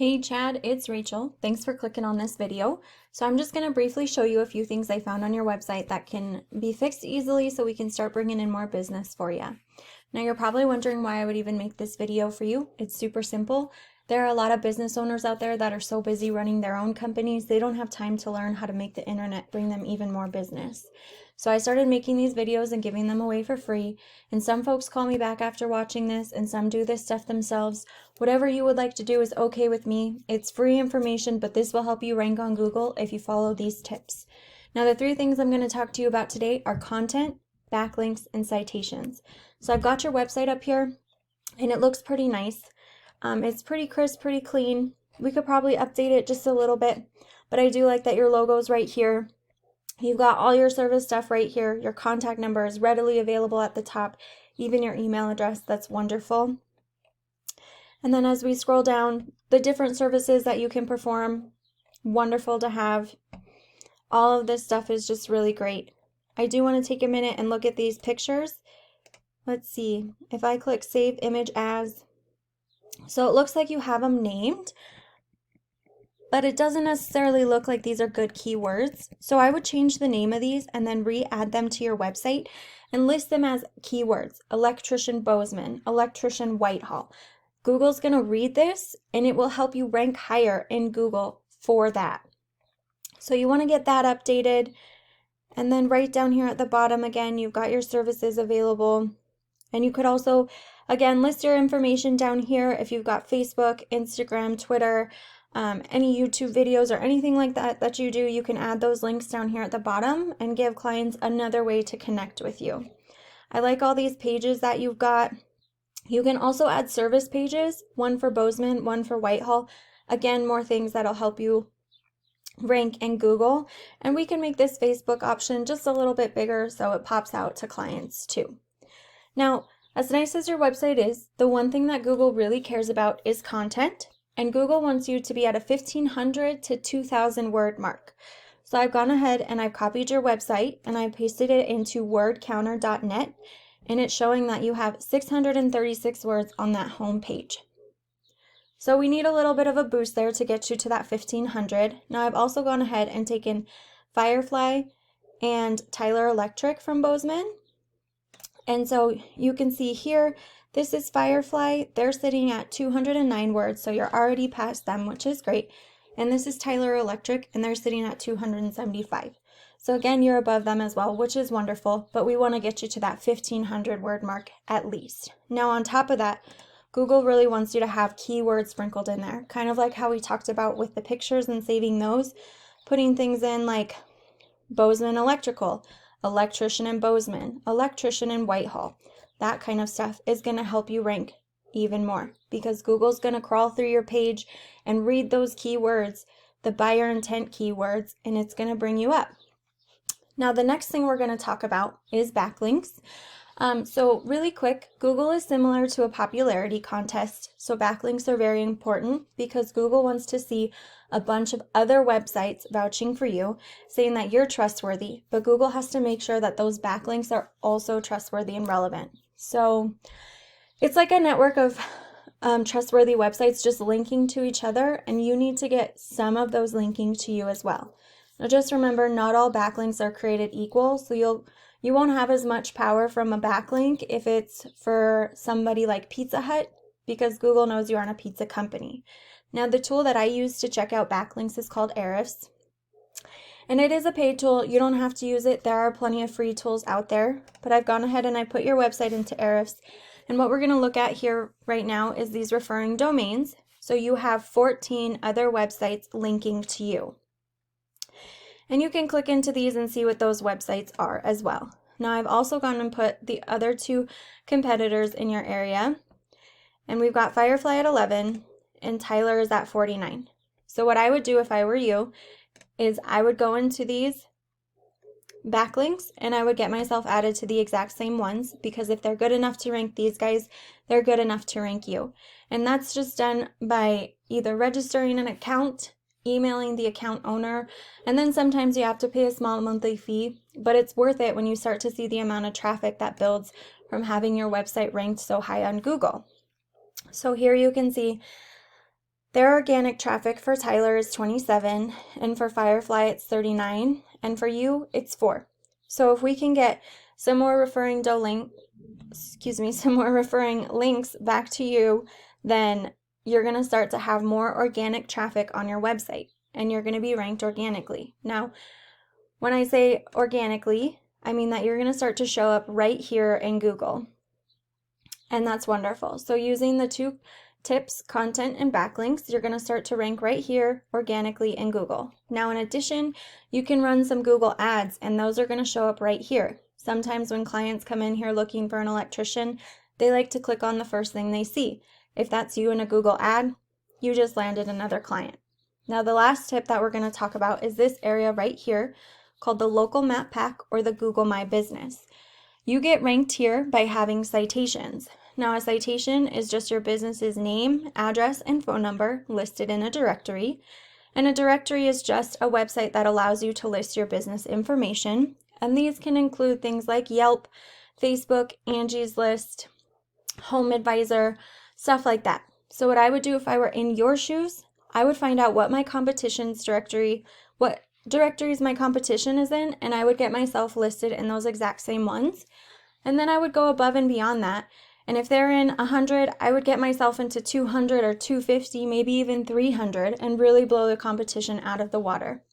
Hey Chad, it's Rachel. Thanks for clicking on this video. So I'm just going to briefly show you a few things I found on your website that can be fixed easily so we can start bringing in more business for you. Now you're probably wondering why I would even make this video for you. It's super simple. There are a lot of business owners out there that are so busy running their own companies, they don't have time to learn how to make the internet bring them even more business. So I started making these videos and giving them away for free, and some folks call me back after watching this, and some do this stuff themselves. Whatever you would like to do is okay with me. It's free information, but this will help you rank on Google if you follow these tips. Now the three things I'm going to talk to you about today are content, backlinks, and citations. So I've got your website up here, and it looks pretty nice. It's pretty crisp, pretty clean. We could probably update it just a little bit, but I do like that your logo's right here. You've got all your service stuff right here. Your contact number is readily available at the top, even your email address. That's wonderful. And then as we scroll down, the different services that you can perform, wonderful to have. All of this stuff is just really great. I do want to take a minute and look at these pictures. Let's see, if I click Save Image As, so it looks like you have them named, but it doesn't necessarily look like these are good keywords. So I would change the name of these and then re-add them to your website and list them as keywords. Electrician Bozeman, Electrician Whitehall. Google's going to read this and it will help you rank higher in Google for that. So you want to get that updated. And then right down here at the bottom, again, you've got your services available. And you could also, again, list your information down here if you've got Facebook, Instagram, Twitter, any YouTube videos or anything like that you do. You can add those links down here at the bottom and give clients another way to connect with you. I like all these pages that you've got. You can also add service pages, one for Bozeman, one for Whitehall. Again, more things that'll help you rank in Google. And we can make this Facebook option just a little bit bigger so it pops out to clients too. Now, as nice as your website is, the one thing that Google really cares about is content, and Google wants you to be at a 1,500 to 2,000 word mark. So I've gone ahead and I've copied your website and I pasted it into wordcounter.net, and it's showing that you have 636 words on that home page. So we need a little bit of a boost there to get you to that 1,500. Now I've also gone ahead and taken Firefly and Tyler Electric from Bozeman. And so you can see here, this is Firefly. They're sitting at 209 words, so you're already past them, which is great. And this is Tyler Electric, and they're sitting at 275. So again, you're above them as well, which is wonderful, but we want to get you to that 1,500 word mark at least. Now on top of that, Google really wants you to have keywords sprinkled in there, kind of like how we talked about with the pictures and saving those, putting things in like Bozeman Electrical, Electrician in Bozeman, Electrician in Whitehall. That kind of stuff is going to help you rank even more because Google's going to crawl through your page and read those keywords, the buyer intent keywords, and it's going to bring you up. Now, the next thing we're going to talk about is backlinks. So really quick, Google is similar to a popularity contest. So backlinks are very important because Google wants to see a bunch of other websites vouching for you, saying that you're trustworthy, but Google has to make sure that those backlinks are also trustworthy and relevant. So it's like a network of trustworthy websites just linking to each other, and you need to get some of those linking to you as well. Now just remember, not all backlinks are created equal, so you won't have as much power from a backlink if it's for somebody like Pizza Hut, because Google knows you aren't a pizza company. Now, the tool that I use to check out backlinks is called Ahrefs, and it is a paid tool. You don't have to use it. There are plenty of free tools out there, but I've gone ahead and I put your website into Ahrefs, and what we're going to look at here right now is these referring domains. So you have 14 other websites linking to you. And you can click into these and see what those websites are as well. Now I've also gone and put the other two competitors in your area. And we've got Firefly at 11 and Tyler is at 49. So what I would do if I were you is I would go into these backlinks and I would get myself added to the exact same ones, because if they're good enough to rank these guys, they're good enough to rank you. And that's just done by either registering an account, emailing the account owner, and then sometimes you have to pay a small monthly fee, but it's worth it when you start to see the amount of traffic that builds from having your website ranked so high on Google. So here you can see Their organic traffic for Tyler is 27, and for Firefly it's 39, and for you it's 4. So if we can get some more referring links back to you, then you're going to start to have more organic traffic on your website, and you're going to be ranked organically. Now, when I say organically, I mean that you're going to start to show up right here in Google, and that's wonderful. So using the 2 tips, content and backlinks, you're going to start to rank right here organically in Google. Now, in addition, you can run some Google ads, and those are going to show up right here. Sometimes when clients come in here looking for an electrician, they like to click on the first thing they see. If that's you in a Google ad, you just landed another client. Now, the last tip that we're going to talk about is this area right here called the local map pack or the Google My Business. You get ranked here by having citations. Now, a citation is just your business's name, address, and phone number listed in a directory. And a directory is just a website that allows you to list your business information. And these can include things like Yelp, Facebook, Angie's List, Home Advisor, stuff like that. So what I would do if I were in your shoes, I would find out what my competition's directory, what directories my competition is in, and I would get myself listed in those exact same ones. And then I would go above and beyond that. And if they're in 100, I would get myself into 200 or 250, maybe even 300, and really blow the competition out of the water.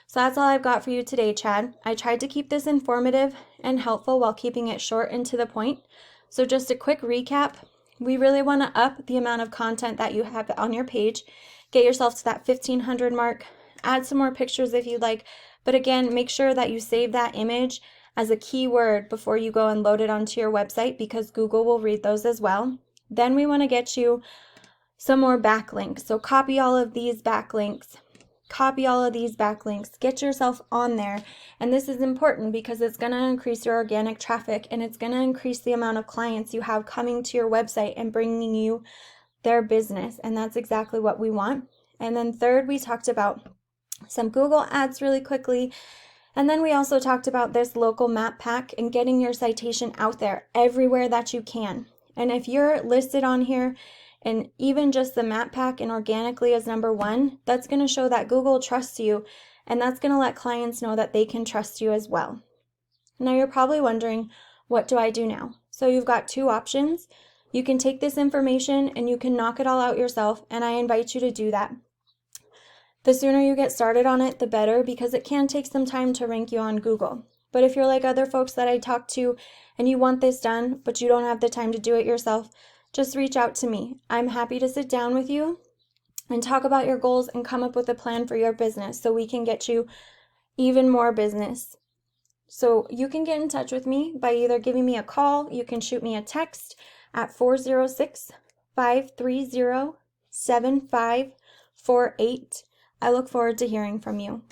So that's all I've got for you today, Chad. I tried to keep this informative and helpful while keeping it short and to the point. So just a quick recap. We really want to up the amount of content that you have on your page. Get yourself to that 1,500 mark. Add some more pictures if you'd like. But again, make sure that you save that image as a keyword before you go and load it onto your website, because Google will read those as well. Then we want to get you some more backlinks. So copy all of these backlinks. Get yourself on there. And this is important because it's going to increase your organic traffic, and it's going to increase the amount of clients you have coming to your website and bringing you their business. And that's exactly what we want. And then third, we talked about some Google ads really quickly. And then we also talked about this local map pack and getting your citation out there everywhere that you can. And if you're listed on here and even just the map pack and organically as number 1, that's going to show that Google trusts you, and that's going to let clients know that they can trust you as well. Now you're probably wondering, what do I do now? So you've got 2 options. You can take this information and you can knock it all out yourself, and I invite you to do that. The sooner you get started on it, the better, because it can take some time to rank you on Google. But if you're like other folks that I talk to and you want this done, but you don't have the time to do it yourself, just reach out to me. I'm happy to sit down with you and talk about your goals and come up with a plan for your business so we can get you even more business. So you can get in touch with me by either giving me a call, you can shoot me a text at 406-530-7548. I look forward to hearing from you.